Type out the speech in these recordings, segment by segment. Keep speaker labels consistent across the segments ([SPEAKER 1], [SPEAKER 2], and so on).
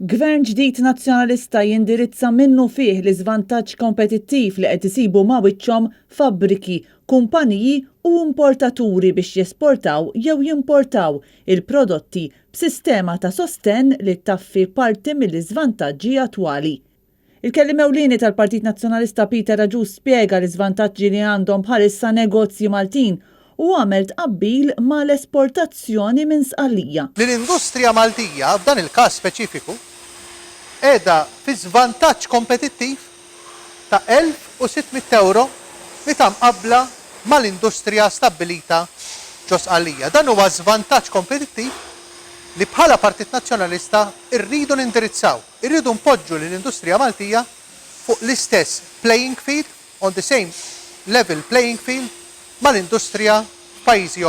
[SPEAKER 1] Gvern ġdid nazzjonalista jindirizza minnufih l-iżvantaġġ kompetittiv li qed isibu ma' wiċċhom fabbriki, kumpaniji u importaturi biex jesportaw jew jimportaw il-prodotti b'sistema ta' sostenn li taffi parti mill-iżvantaġġi attwali. Il-kelliem ewlieni tal-Partit Nazzjonalista Peter Agius spjega l-iżvantaġġi li għandhom bħalissa negozji Maltin u għamel tqabbil mal-esportazzjoni minn sqallija.
[SPEAKER 2] Lill-industrija Maltija f'dan il-każ speċifiku qiegħda fi żvantaġġ kompetittiv ta' €1,600 meta mqabbla mal-industrija stabbilita ġo sqallija. Dan huwa żvantaġġ kompetittiv li bħala Partit Nazzjonalista rridu nindirizzaw. Irridu npoġġu lill-industrija Maltija fuq l-istess playing field, on the same level playing field mal-industrija f'pajjiżi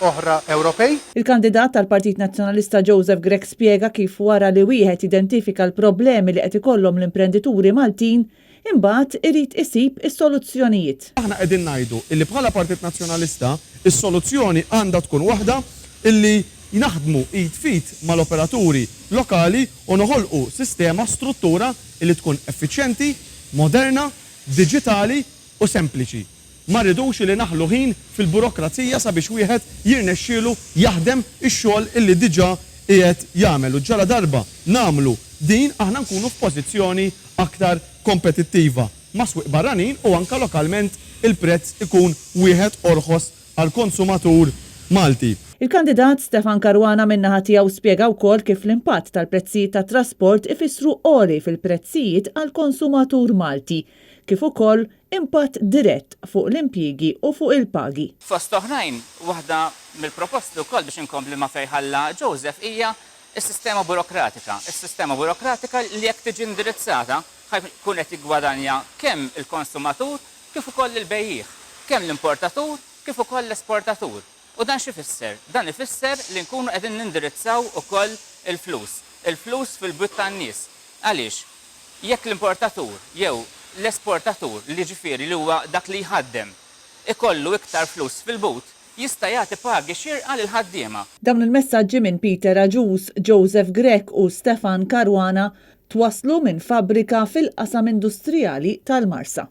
[SPEAKER 2] oħra Ewropej.
[SPEAKER 1] Il-kandidat tal-Partit Nazzjonalista Joseph Grech spjega kif wara li wieħed identifika l-problemi li qed ikollhom l-imprenditturi Maltin, imbagħad irid isib is-soluzzjonijiet.
[SPEAKER 3] Aħna qegħdin ngħidu illi bħala Partit Nazzjonalista is-soluzzjoni għandha tkun waħda illi naħdmu id fit mal-operaturi lokali u noħolqu sistema struttura illi tkun effiċjenti, moderna, diġitali u sempliċi. Ma rridux li naħlu ħin fil-burokrazija sabiex wieħed jirnexxielu jaħdem ix-xogħol illi diġà qiegħed jagħmel. U ġala darba nagħmlu din aħna nkunu f'pożizzjoni aktar kompetittiva ma' swieq barranin u anke lokalment il-prezz ikun wieħed orħos għall-konsumatur Malti.
[SPEAKER 1] Il-kandidat Stefan Caruana min-naħa tiegħu spjega wkoll kif l-impatt tal-prezzijiet tat-trasport ifissru għoli fil-prezzijiet għall-konsumatur Malti, kif ukoll impatt dirett fuq l-impjiegi u fuq il-pagi.
[SPEAKER 4] Fost oħrajn, waħda mill-proposti wkoll biex inkompli ma' fejħalla Joseph hija s-sistema burokratika. Is-sistema burokratika li jekk tiġi indirizzata ħajkun qed jiggwadanja kemm il-konsumatur kif ukoll il-bejjieħ, kemm l-importatur kif ukoll l-esportatur. U dan x'ifisser? Dan ifisser li nkunu qegħdin nindirizzaw ukoll il-flus. Il-flus fil-but tan-nies. Għaliex? Jekk l-importatur jew l-esportatur li ġifieri li huwa dak li jħaddem ikollu iktar flus fil-but, jista' jagħti pagi xierqa lil ħaddiema.
[SPEAKER 1] Dawn il-messaġġi minn Peter Agius, Joseph Grech u Stefan Caruana twasslu minn fabbrika fil-qasam industrijali tal-Marsa.